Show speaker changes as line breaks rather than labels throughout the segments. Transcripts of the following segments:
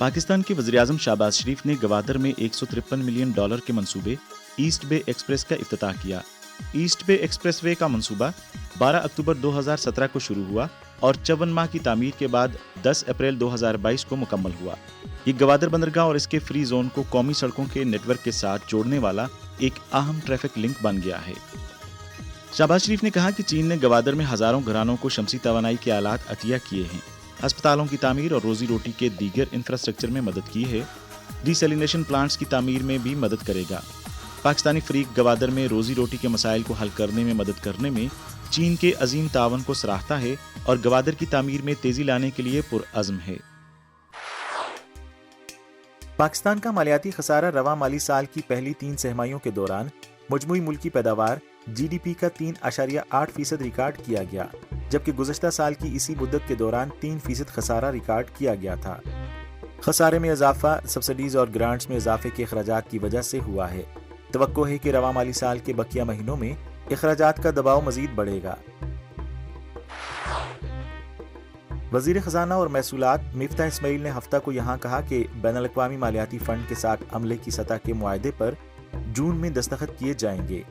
پاکستان کے وزیراعظم شہباز شریف نے گوادر میں $153 ملین کے منصوبے ایسٹ بے ایکسپریس کا افتتاح کیا۔ ایسٹ بے ایکسپریس وے کا منصوبہ 12 اکتوبر 2017 کو شروع ہوا اور 54 ماہ کی تعمیر کے بعد 10 اپریل 2022 کو مکمل ہوا۔ یہ گوادر بندرگاہ اور اس کے فری زون کو قومی سڑکوں کے نیٹ ورک کے ساتھ جوڑنے والا ایک اہم ٹریفک لنک بن گیا ہے۔ شہباز شریف نے کہا کہ چین نے گوادر میں ہزاروں گھرانوں کو شمسی توانائی کے آلات عطیہ کیے ہیں، ہسپتالوں کی تعمیر اور روزی روٹی کے دیگر انفراسٹرکچر میں مدد کی ہے، ڈی سیلینیشن پلانٹس کی تعمیر میں بھی مدد کرے گا۔ پاکستانی فریق گوادر میں روزی روٹی کے مسائل کو حل کرنے میں مدد کرنے میں چین کے عظیم تعاون کو سراہتا ہے اور گوادر کی تعمیر میں تیزی لانے کے لیے پرعزم ہے۔ پاکستان کا مالیاتی خسارہ رواں مالی سال کی پہلی 3 سہ-ماہیوں کے دوران مجموعی ملکی پیداوار GDP کا 3.8% ریکارڈ کیا گیا، جبکہ گزشتہ سال کی اسی مدت کے دوران 3% خسارہ ریکارڈ کیا گیا تھا۔ خسارے میں اضافہ سبسڈیز اور گرانٹس میں اضافے کے اخراجات کی وجہ سے ہوا ہے۔ توقع ہے کہ رواں مالی سال کے بقیہ مہینوں میں اخراجات کا دباؤ مزید بڑھے گا۔ وزیر خزانہ اور محصولات مفتاح اسماعیل نے ہفتہ کو یہاں کہا کہ بین الاقوامی مالیاتی فنڈ کے ساتھ عملے کی سطح کے معاہدے پر جون میں دستخط کیے جائیں گے،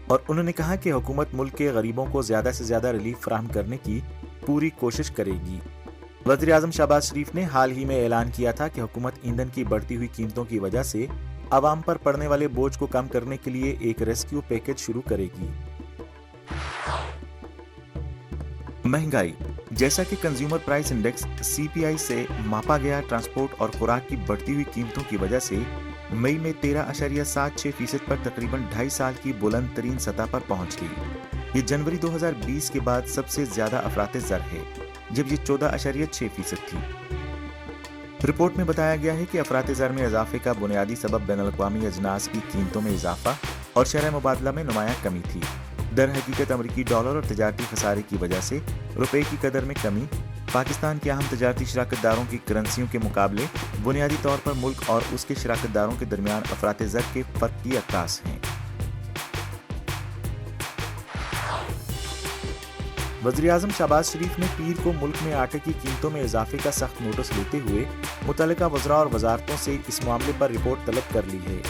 اور انہوں نے کہا کہ حکومت ملک کے غریبوں کو زیادہ سے زیادہ ریلیف فراہم کرنے کی پوری کوشش کرے گی۔ وزیر اعظم شہباز شریف نے حال ہی میں اعلان کیا تھا کہ حکومت ایندھن کی بڑھتی ہوئی قیمتوں کی وجہ سے عوام پر پڑنے والے بوجھ کو کم کرنے کے لیے ایک ریسکیو پیکج شروع کرے گی۔ مہنگائی، جیسا کہ کنزیومر پرائس انڈیکس CPI سے ماپا گیا، ٹرانسپورٹ اور خوراک کی بڑھتی ہوئی قیمتوں کی وجہ سے مئی میں 13.76% پر تقریباً 2.5 سال کی بلند ترین سطح پر پہنچ گئی۔ یہ جنوری 2020 کے بعد سب سے زیادہ افراط زر ہے، جب یہ 14.6% تھی۔ رپورٹ میں بتایا گیا ہے کہ افراط زر میں اضافے کا بنیادی سبب بین الاقوامی اجناس کی قیمتوں میں اضافہ اور شرح مبادلہ میں نمایاں کمی تھی۔ در حقیقت امریکی ڈالر اور تجارتی خسارے کی وجہ سے روپے کی قدر میں کمی پاکستان کے اہم تجارتی شراکت داروں کی کرنسیوں کے مقابلے بنیادی طور پر ملک اور اس کے شراکت داروں کے درمیان افراط زر کے فرق کی عکاس ہیں۔ وزیر اعظم شہباز شریف نے پیر کو ملک میں آٹے کی قیمتوں میں اضافے کا سخت نوٹس لیتے ہوئے متعلقہ وزراء اور وزارتوں سے اس معاملے پر رپورٹ طلب کر لی ہے۔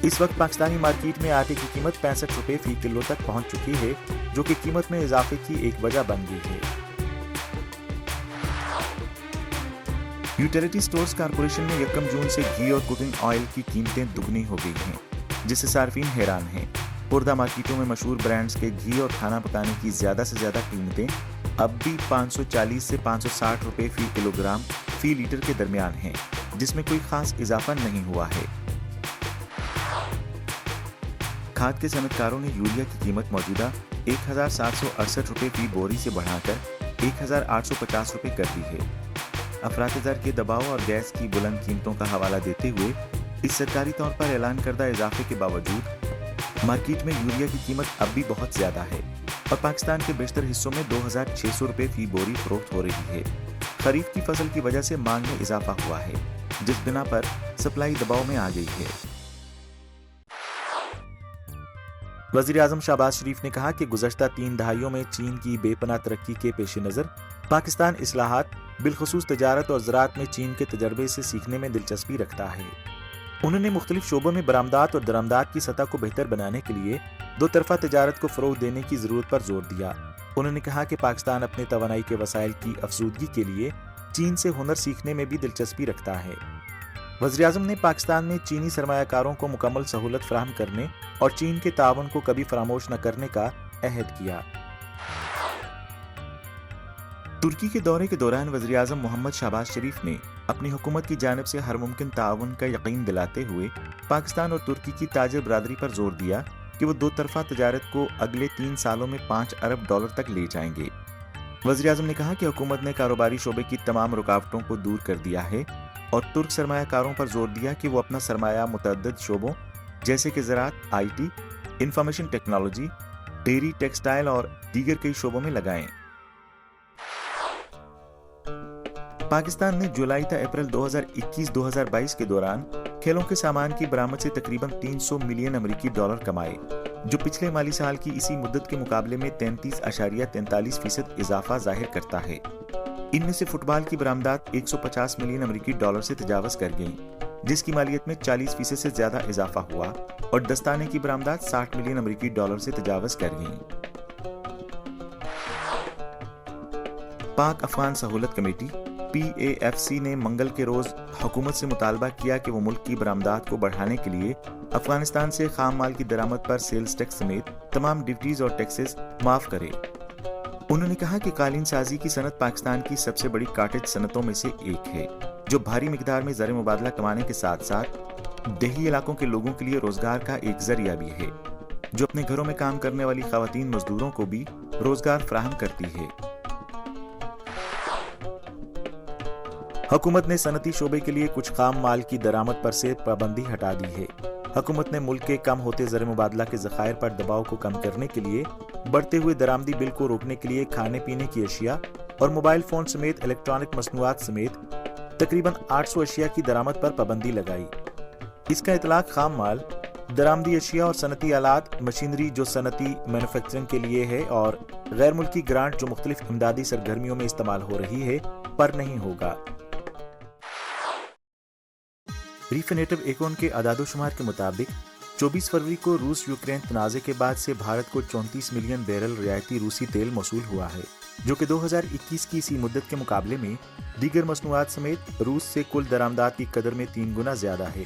اس وقت پاکستانی مارکیٹ میں آٹے کی قیمت 65 روپے فی کلو تک پہنچ چکی ہے، جو کہ قیمت میں اضافے کی ایک وجہ بن گئی ہے۔ یوٹیلیٹی سٹورز کارپوریشن میں 1 جون سے گھی اور کوکنگ آئل کی قیمتیں دگنی ہو گئی ہیں، جس سے صارفین حیران ہیں۔ خوردہ مارکیٹوں میں مشہور برانڈز کے گھی اور کھانا پکانے کی زیادہ سے زیادہ قیمتیں اب بھی 540 سے 560 روپے فی کلو گرام فی لیٹر کے درمیان ہیں، جس میں کوئی خاص اضافہ نہیں ہوا ہے۔ کھاد کے صنعت کاروں نے یوریا کی قیمت موجودہ 1768 روپے فی بوری سے بڑھا کر 1850 روپے کر دی ہے۔ افراط زر کے دباؤ اور گیس کی بلند قیمتوں کا حوالہ دیتے ہوئے اس سرکاری طور پر اعلان کردہ اضافے کے باوجود مارکیٹ میں یوریا کی قیمت اب بھی بہت زیادہ ہے اور پاکستان کے بیشتر حصوں میں 2600 روپے فی بوری فروخت ہو رہی ہے۔ خریف کی فصل کی وجہ سے مانگ میں اضافہ ہوا ہے، جس بنا پر سپلائی دباؤ میں آ گئی ہے۔ وزیر اعظم شہباز شریف نے کہا کہ گزشتہ 3 دہائیوں میں چین کی بے پناہ ترقی کے پیش نظر پاکستان اصلاحات، بالخصوص تجارت اور زراعت میں چین کے تجربے سے سیکھنے میں دلچسپی رکھتا ہے۔ انہوں نے مختلف شعبوں میں برآمدات اور درآمدات کی سطح کو بہتر بنانے کے لیے 2 طرفہ تجارت کو فروغ دینے کی ضرورت پر زور دیا۔ انہوں نے کہا کہ پاکستان اپنے توانائی کے وسائل کی افزودگی کے لیے چین سے ہنر سیکھنے میں بھی دلچسپی رکھتا ہے۔ وزیر اعظم نے پاکستان میں چینی سرمایہ کاروں کو مکمل سہولت فراہم کرنے اور چین کے تعاون کو کبھی فراموش نہ کرنے کا عہد کیا۔ ترکی کے دورے کے دوران وزیر اعظم محمد شہباز شریف نے اپنی حکومت کی جانب سے ہر ممکن تعاون کا یقین دلاتے ہوئے پاکستان اور ترکی کی تاجر برادری پر زور دیا کہ وہ 2 طرفہ تجارت کو اگلے 3 سالوں میں $5 ارب تک لے جائیں گے۔ وزیر اعظم نے کہا کہ حکومت نے کاروباری شعبے کی تمام رکاوٹوں کو دور کر دیا ہے اور ترک سرمایہ کاروں پر زور دیا کہ وہ اپنا سرمایہ متعدد شعبوں جیسے کہ زراعت، IT، information technology, dairy, textile اور دیگر کئی شعبوں میں لگائیں۔ پاکستان نے جولائی تا اپریل 2021-2022 کے دوران کھیلوں کے سامان کی برآمد سے تقریباً $300 ملین امریکی کمائے، جو پچھلے مالی سال کی اسی مدت کے مقابلے میں 33.43% اضافہ ظاہر کرتا ہے۔ ان میں سے فٹ بال کی برآمدات 150 ملین امریکی ڈالر سے تجاوز کر گئیں، جس کی مالیت میں 40% سے زیادہ اضافہ ہوا، اور دستانے کی برآمدات 60 ملین امریکی ڈالر سے تجاوز کر گئیں۔ پاک افغان سہولت کمیٹی PAFC نے منگل کے روز حکومت سے مطالبہ کیا کہ وہ ملک کی برآمدات کو بڑھانے کے لیے افغانستان سے خام مال کی درآمد پر سیلز ٹیکس سمیت تمام ڈیوٹیز اور ٹیکسز معاف کرے۔ انہوں نے کہا کہ قالین سازی کی صنعت پاکستان کی سب سے بڑی کاٹیج صنعتوں میں سے ایک ہے، جو بھاری مقدار میں زر مبادلہ کمانے کے ساتھ ساتھ دیہی علاقوں کے لوگوں کے لیے روزگار کا ایک ذریعہ بھی ہے، جو اپنے گھروں میں کام کرنے والی خواتین مزدوروں کو بھی روزگار فراہم کرتی ہے۔ حکومت نے صنعتی شعبے کے لیے کچھ خام مال کی درآمد پر سے پابندی ہٹا دی ہے۔ حکومت نے ملک کے کم ہوتے زر مبادلہ کے ذخائر پر دباؤ کو کم کرنے کے لیے بڑھتے ہوئے درآمدی بل کو روکنے کے لیے کھانے پینے کی اشیاء اور موبائل فون سمیت الیکٹرانک مصنوعات سمیت تقریباً 800 اشیاء کی درآمد پر پابندی لگائی۔ اس کا اطلاق خام مال، درآمدی اشیاء اور صنعتی آلات مشینری جو صنعتی مینوفیکچرنگ کے لیے ہے اور غیر ملکی گرانٹ جو مختلف امدادی سرگرمیوں میں استعمال ہو رہی ہے پر نہیں ہوگا۔ ریفینیٹو ایکون کے اعداد و شمار کے مطابق 24 فروری کو روس یوکرین تنازع کے بعد سے بھارت کو 34 ملین بیرل رعایتی روسی تیل موصول ہوا ہے، جو کہ 2021 کی اسی مدت کے مقابلے میں دیگر مصنوعات سمیت روس سے کل درآمدات کی قدر میں 3 گنا زیادہ ہے۔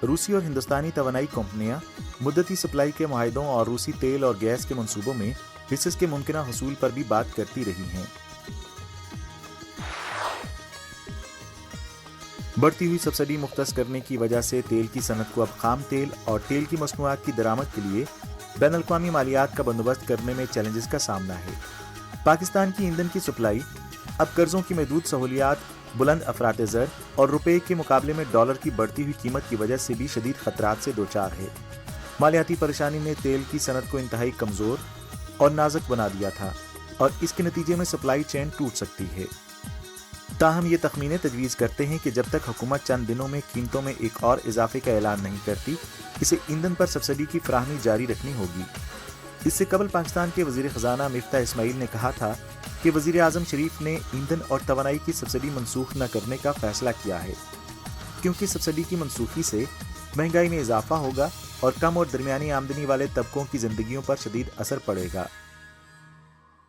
روسی اور ہندوستانی توانائی کمپنیاں مدتی سپلائی کے معاہدوں اور روسی تیل اور گیس کے منصوبوں میں حصص کے ممکنہ حصول پر بھی بات کرتی رہی ہیں۔ بڑھتی ہوئی سبسڈی مختص کرنے کی وجہ سے تیل کی صنعت کو اب خام تیل اور تیل کی مصنوعات کی درآمد کے لیے بین الاقوامی مالیات کا بندوبست کرنے میں چیلنجز کا سامنا ہے۔ پاکستان کی ایندھن کی سپلائی اب قرضوں کی محدود سہولیات، بلند افراط زر اور روپے کے مقابلے میں ڈالر کی بڑھتی ہوئی قیمت کی وجہ سے بھی شدید خطرات سے دوچار ہے۔ مالیاتی پریشانی نے تیل کی صنعت کو انتہائی کمزور اور نازک بنا دیا تھا، اور اس کے نتیجے میں سپلائی چین ٹوٹ سکتی ہے۔ تاہم یہ تخمینے تجویز کرتے ہیں کہ جب تک حکومت چند دنوں میں قیمتوں میں ایک اور اضافے کا اعلان نہیں کرتی، اسے ایندھن پر سبسڈی کی فراہمی جاری رکھنی ہوگی۔ اس سے قبل پاکستان کے وزیر خزانہ مفتاح اسماعیل نے کہا تھا کہ وزیر اعظم شریف نے ایندھن اور توانائی کی سبسڈی منسوخ نہ کرنے کا فیصلہ کیا ہے، کیونکہ سبسڈی کی منسوخی سے مہنگائی میں اضافہ ہوگا اور کم اور درمیانی آمدنی والے طبقوں کی زندگیوں پر شدید اثر پڑے گا۔